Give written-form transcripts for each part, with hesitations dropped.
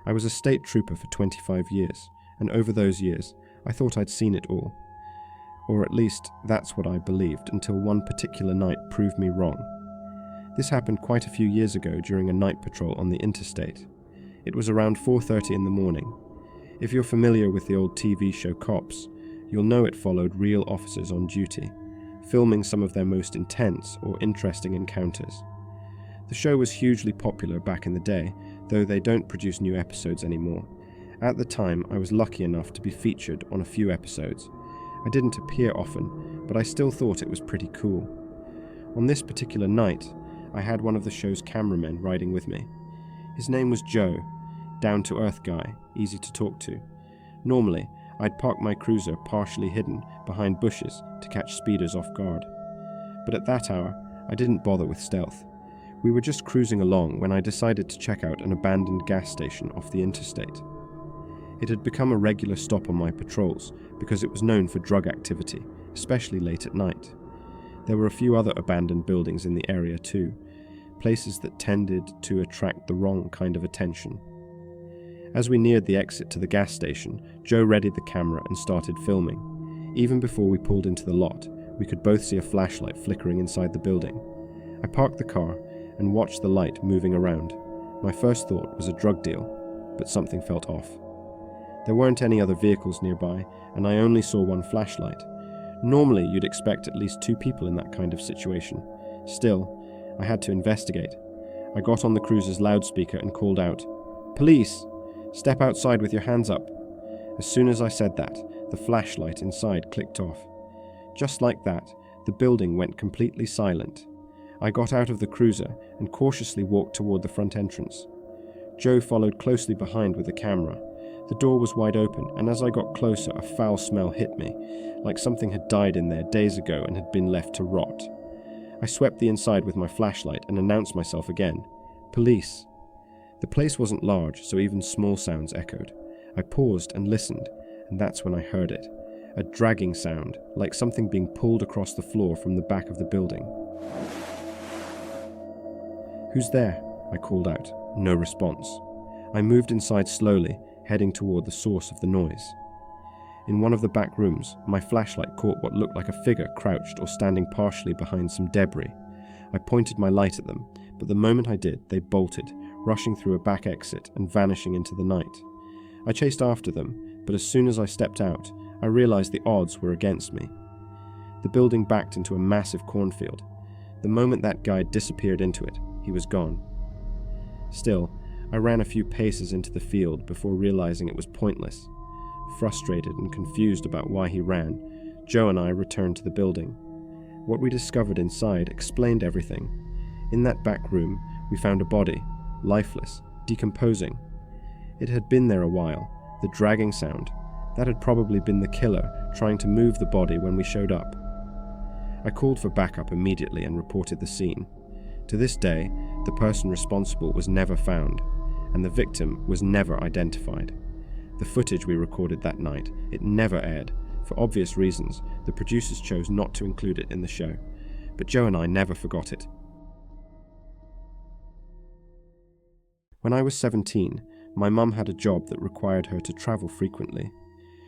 I was a state trooper for 25 years, and over those years, I thought I'd seen it all. Or at least, that's what I believed, until one particular night proved me wrong. This happened quite a few years ago during a night patrol on the interstate. It was around 4:30 in the morning. If you're familiar with the old TV show Cops, you'll know it followed real officers on duty, filming some of their most intense or interesting encounters. The show was hugely popular back in the day, though they don't produce new episodes anymore. At the time, I was lucky enough to be featured on a few episodes. I didn't appear often, but I still thought it was pretty cool. On this particular night, I had one of the show's cameramen riding with me. His name was Joe, down-to-earth guy, easy to talk to. Normally, I'd park my cruiser partially hidden behind bushes to catch speeders off guard. But at that hour, I didn't bother with stealth. We were just cruising along when I decided to check out an abandoned gas station off the interstate. It had become a regular stop on my patrols because it was known for drug activity, especially late at night. There were a few other abandoned buildings in the area too, places that tended to attract the wrong kind of attention. As we neared the exit to the gas station, Joe readied the camera and started filming. Even before we pulled into the lot, we could both see a flashlight flickering inside the building. I parked the car and watched the light moving around. My first thought was a drug deal, but something felt off. There weren't any other vehicles nearby, and I only saw one flashlight. Normally, you'd expect at least 2 people in that kind of situation. Still, I had to investigate. I got on the cruiser's loudspeaker and called out, "Police! Step outside with your hands up." As soon as I said that, the flashlight inside clicked off. Just like that, the building went completely silent. I got out of the cruiser and cautiously walked toward the front entrance. Joe followed closely behind with the camera. The door was wide open, and as I got closer, a foul smell hit me, like something had died in there days ago and had been left to rot. I swept the inside with my flashlight and announced myself again. "Police." The place wasn't large, so even small sounds echoed. I paused and listened, and that's when I heard it. A dragging sound, like something being pulled across the floor from the back of the building. "Who's there?" I called out. No response. I moved inside slowly, heading toward the source of the noise. In one of the back rooms, my flashlight caught what looked like a figure crouched or standing partially behind some debris. I pointed my light at them, but the moment I did, they bolted, rushing through a back exit and vanishing into the night. I chased after them, but as soon as I stepped out, I realized the odds were against me. The building backed into a massive cornfield. The moment that guy disappeared into it, he was gone. Still, I ran a few paces into the field before realizing it was pointless. Frustrated and confused about why he ran, Joe and I returned to the building. What we discovered inside explained everything. In that back room, we found a body, lifeless, decomposing. It had been there a while. The dragging sound, that had probably been the killer trying to move the body when we showed up. I called for backup immediately and reported the scene. To this day, the person responsible was never found, and the victim was never identified. The footage we recorded that night, it never aired. For obvious reasons, the producers chose not to include it in the show, but Joe and I never forgot it. When I was 17, my mum had a job that required her to travel frequently.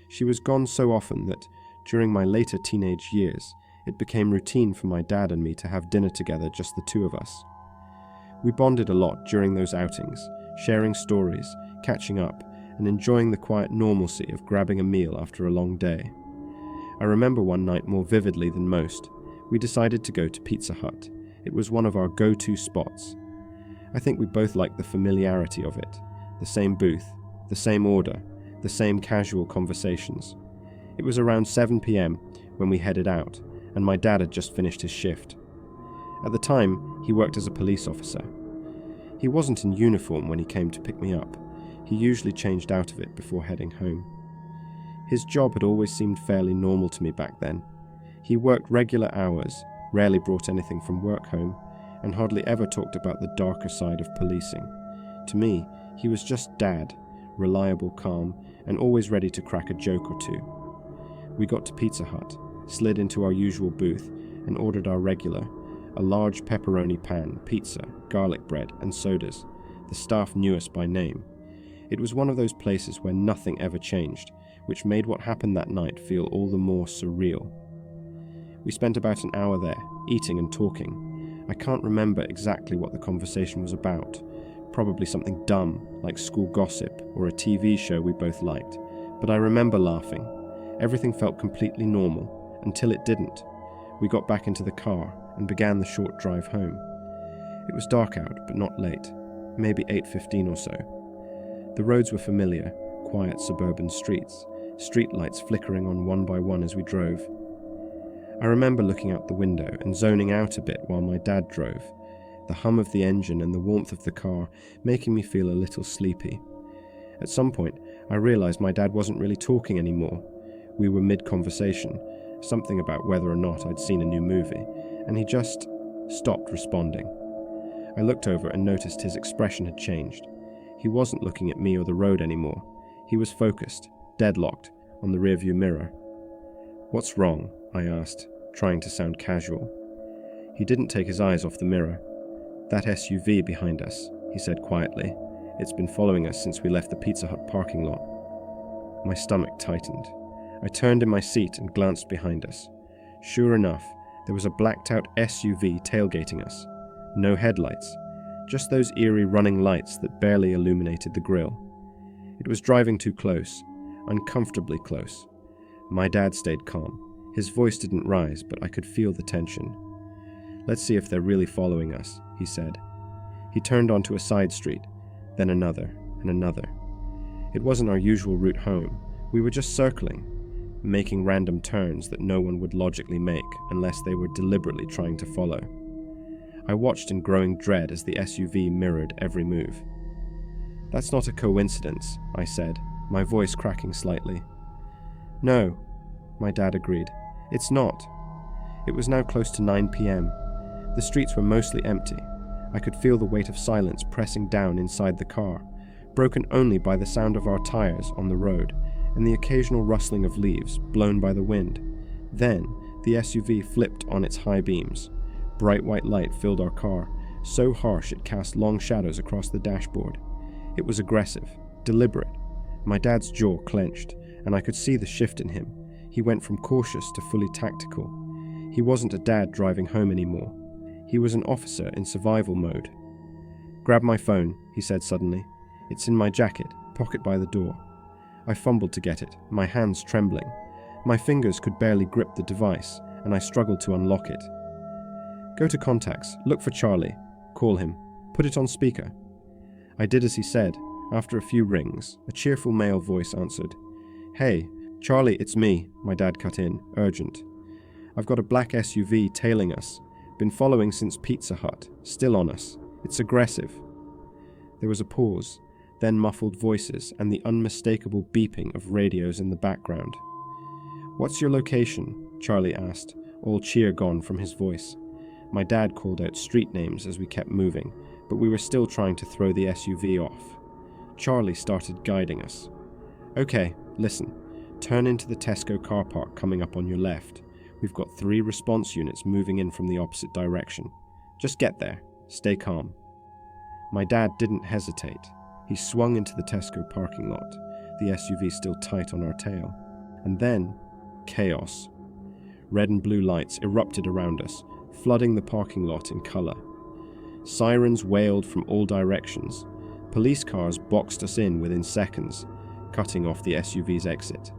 She was gone so often that, during my later teenage years, it became routine for my dad and me to have dinner together, just the 2 of us. We bonded a lot during those outings, sharing stories, catching up, and enjoying the quiet normalcy of grabbing a meal after a long day. I remember one night more vividly than most. We decided to go to Pizza Hut. It was one of our go-to spots. I think we both liked the familiarity of it. The same booth, the same order, the same casual conversations. It was around 7 p.m. when we headed out, and my dad had just finished his shift. At the time, he worked as a police officer. He wasn't in uniform when he came to pick me up. He usually changed out of it before heading home. His job had always seemed fairly normal to me back then. He worked regular hours, rarely brought anything from work home, and hardly ever talked about the darker side of policing. To me, he was just Dad, reliable, calm, and always ready to crack a joke or two. We got to Pizza Hut, slid into our usual booth, and ordered our regular, a large pepperoni pan, pizza, garlic bread, and sodas. The staff knew us by name. It was one of those places where nothing ever changed, which made what happened that night feel all the more surreal. We spent about an hour there, eating and talking. I can't remember exactly what the conversation was about. Probably something dumb, like school gossip or a TV show we both liked. But I remember laughing. Everything felt completely normal, until it didn't. We got back into the car and began the short drive home. It was dark out, but not late. Maybe 8:15 or so. The roads were familiar, quiet suburban streets, street lights flickering on one by one as we drove. I remember looking out the window and zoning out a bit while my dad drove, the hum of the engine and the warmth of the car making me feel a little sleepy. At some point, I realized my dad wasn't really talking anymore. We were mid-conversation, something about whether or not I'd seen a new movie, and he just stopped responding. I looked over and noticed his expression had changed. He wasn't looking at me or the road anymore. He was focused, deadlocked, on the rearview mirror. "What's wrong?" I asked, trying to sound casual. He didn't take his eyes off the mirror. "That SUV behind us," he said quietly. "It's been following us since we left the Pizza Hut parking lot." My stomach tightened. I turned in my seat and glanced behind us. Sure enough, there was a blacked-out SUV tailgating us. No headlights, just those eerie running lights that barely illuminated the grille. It was driving too close, uncomfortably close. My dad stayed calm. His voice didn't rise, but I could feel the tension. "Let's see if they're really following us," he said. He turned onto a side street, then another and another. It wasn't our usual route home. We were just circling, making random turns that no one would logically make unless they were deliberately trying to follow. I watched in growing dread as the SUV mirrored every move. "That's not a coincidence," I said, my voice cracking slightly. "No," my dad agreed. "It's not." It was now close to 9 p.m. The streets were mostly empty. I could feel the weight of silence pressing down inside the car, broken only by the sound of our tires on the road and the occasional rustling of leaves blown by the wind. Then, the SUV flipped on its high beams. Bright white light filled our car, so harsh it cast long shadows across the dashboard. It was aggressive, deliberate. My dad's jaw clenched, and I could see the shift in him. He went from cautious to fully tactical. He wasn't a dad driving home anymore. He was an officer in survival mode. "Grab my phone," he said suddenly. "It's in my jacket, pocket by the door." I fumbled to get it, my hands trembling. My fingers could barely grip the device, and I struggled to unlock it. "Go to contacts, look for Charlie. Call him. Put it on speaker." I did as he said. After a few rings, a cheerful male voice answered. "Hey, Charlie, it's me," my dad cut in, urgent. "I've got a black SUV tailing us. Been following since Pizza Hut. Still on us. It's aggressive." There was a pause, then muffled voices and the unmistakable beeping of radios in the background. "What's your location?" Charlie asked, all cheer gone from his voice. My dad called out street names as we kept moving, but we were still trying to throw the SUV off. Charlie started guiding us. "Okay, listen. Turn into the Tesco car park coming up on your left. We've got 3 response units moving in from the opposite direction. Just get there. Stay calm." My dad didn't hesitate. He swung into the Tesco parking lot, the SUV still tight on our tail. And then, chaos. Red and blue lights erupted around us, flooding the parking lot in color. Sirens wailed from all directions. Police cars boxed us in within seconds, cutting off the SUV's exit.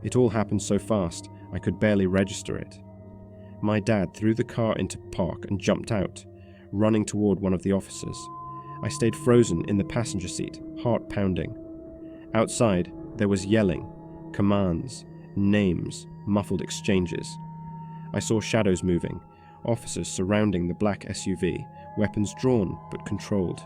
It all happened so fast, I could barely register it. My dad threw the car into park and jumped out, running toward one of the officers. I stayed frozen in the passenger seat, heart pounding. Outside, there was yelling, commands, names, muffled exchanges. I saw shadows moving, officers surrounding the black SUV, weapons drawn but controlled.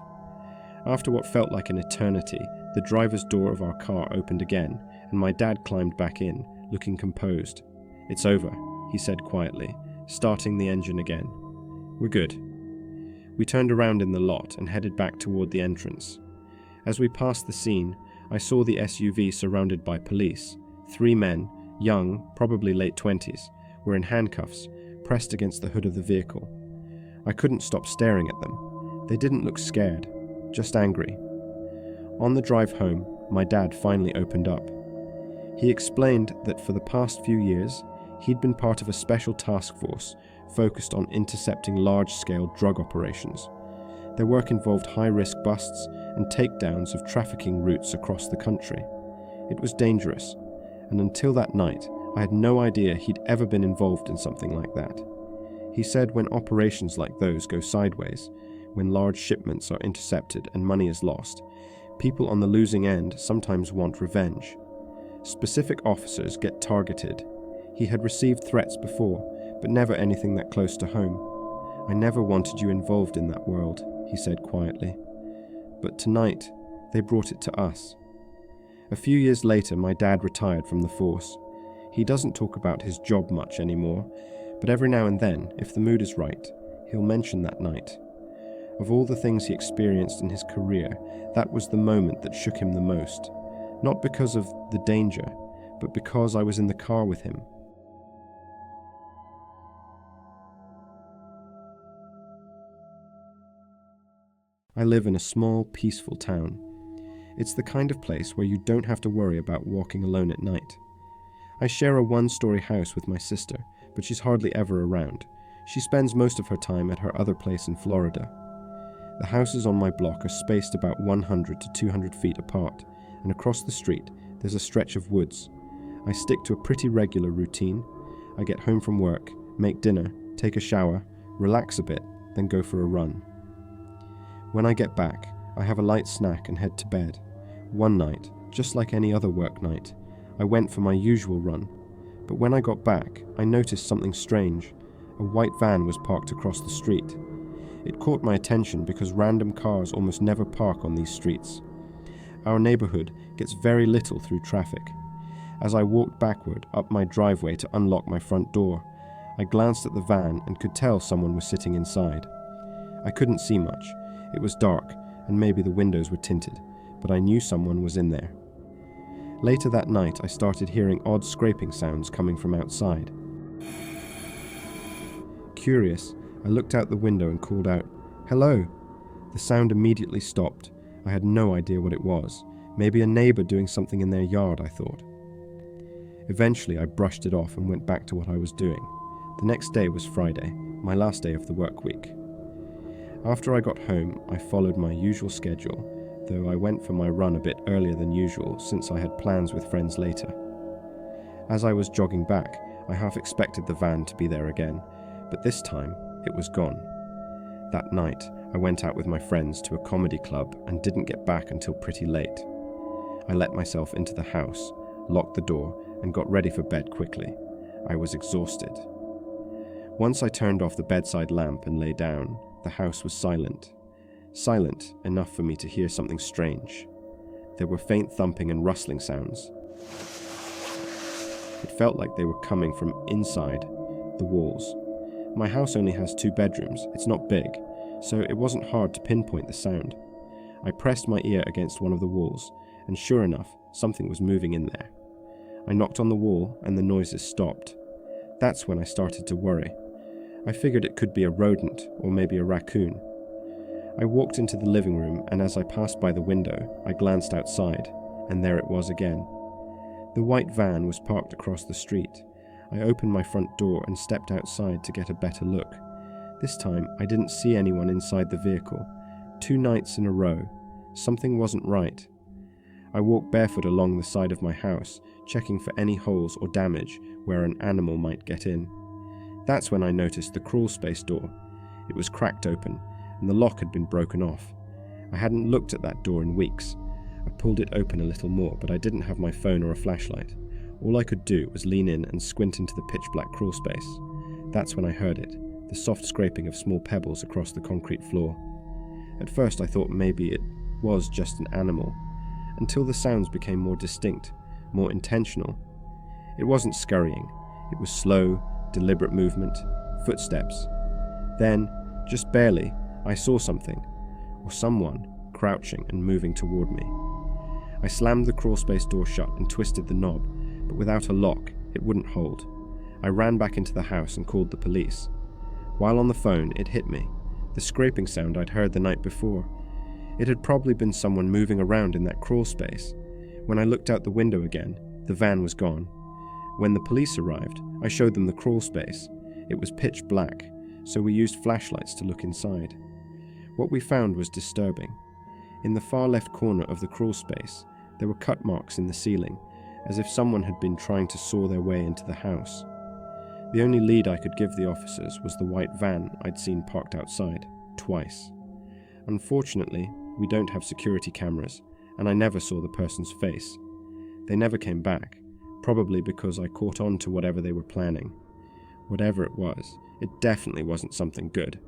After what felt like an eternity, the driver's door of our car opened again, and my dad climbed back in, looking composed. "It's over," he said quietly, starting the engine again. "We're good." We turned around in the lot and headed back toward the entrance. As we passed the scene, I saw the SUV surrounded by police. 3 men, young, probably late 20s, were in handcuffs, pressed against the hood of the vehicle. I couldn't stop staring at them. They didn't look scared, just angry. On the drive home, my dad finally opened up. He explained that for the past few years, he'd been part of a special task force focused on intercepting large-scale drug operations. Their work involved high-risk busts and takedowns of trafficking routes across the country. It was dangerous, and until that night, I had no idea he'd ever been involved in something like that. He said when operations like those go sideways, when large shipments are intercepted and money is lost, people on the losing end sometimes want revenge. Specific officers get targeted. He had received threats before, but never anything that close to home. I never wanted you involved in that world, he said quietly. But tonight, they brought it to us. A few years later, my dad retired from the force. He doesn't talk about his job much anymore, but every now and then, if the mood is right, he'll mention that night. Of all the things he experienced in his career, that was the moment that shook him the most. Not because of the danger, but because I was in the car with him. I live in a small, peaceful town. It's the kind of place where you don't have to worry about walking alone at night. I share a one-story house with my sister, but she's hardly ever around. She spends most of her time at her other place in Florida. The houses on my block are spaced about 100 to 200 feet apart, and across the street there's a stretch of woods. I stick to a pretty regular routine. I get home from work, make dinner, take a shower, relax a bit, then go for a run. When I get back, I have a light snack and head to bed. One night, just like any other work night, I went for my usual run, but when I got back, I noticed something strange. A white van was parked across the street. It caught my attention because random cars almost never park on these streets. Our neighborhood gets very little through traffic. As I walked backward up my driveway to unlock my front door, I glanced at the van and could tell someone was sitting inside. I couldn't see much. It was dark, and maybe the windows were tinted, but I knew someone was in there. Later that night, I started hearing odd scraping sounds coming from outside. Curious, I looked out the window and called out, "Hello!" The sound immediately stopped. I had no idea what it was. Maybe a neighbor doing something in their yard, I thought. Eventually, I brushed it off and went back to what I was doing. The next day was Friday, my last day of the work week. After I got home, I followed my usual schedule, though I went for my run a bit earlier than usual since I had plans with friends later. As I was jogging back, I half expected the van to be there again, but this time it was gone. That night, I went out with my friends to a comedy club and didn't get back until pretty late. I let myself into the house, locked the door, and got ready for bed quickly. I was exhausted. Once I turned off the bedside lamp and lay down, the house was silent. Silent enough for me to hear something strange. There were faint thumping and rustling sounds. It felt like they were coming from inside the walls. My house only has 2 bedrooms, it's not big, so it wasn't hard to pinpoint the sound. I pressed my ear against one of the walls, and sure enough, something was moving in there. I knocked on the wall and the noises stopped. That's when I started to worry. I figured it could be a rodent or maybe a raccoon. I walked into the living room, and as I passed by the window, I glanced outside, and there it was again. The white van was parked across the street. I opened my front door and stepped outside to get a better look. This time, I didn't see anyone inside the vehicle. 2 nights in a row. Something wasn't right. I walked barefoot along the side of my house, checking for any holes or damage where an animal might get in. That's when I noticed the crawl space door. It was cracked open, and the lock had been broken off. I hadn't looked at that door in weeks. I pulled it open a little more, but I didn't have my phone or a flashlight. All I could do was lean in and squint into the pitch-black crawl space. That's when I heard it, the soft scraping of small pebbles across the concrete floor. At first I thought maybe it was just an animal, until the sounds became more distinct, more intentional. It wasn't scurrying. It was slow, deliberate movement, footsteps. Then, just barely, I saw something, or someone, crouching and moving toward me. I slammed the crawlspace door shut and twisted the knob, but without a lock, it wouldn't hold. I ran back into the house and called the police. While on the phone, it hit me. The scraping sound I'd heard the night before. It had probably been someone moving around in that crawl space. When I looked out the window again, the van was gone. When the police arrived, I showed them the crawl space. It was pitch black, so we used flashlights to look inside. What we found was disturbing. In the far left corner of the crawl space, there were cut marks in the ceiling, as if someone had been trying to saw their way into the house. The only lead I could give the officers was the white van I'd seen parked outside, twice. Unfortunately, we don't have security cameras, and I never saw the person's face. They never came back, probably because I caught on to whatever they were planning. Whatever it was, it definitely wasn't something good.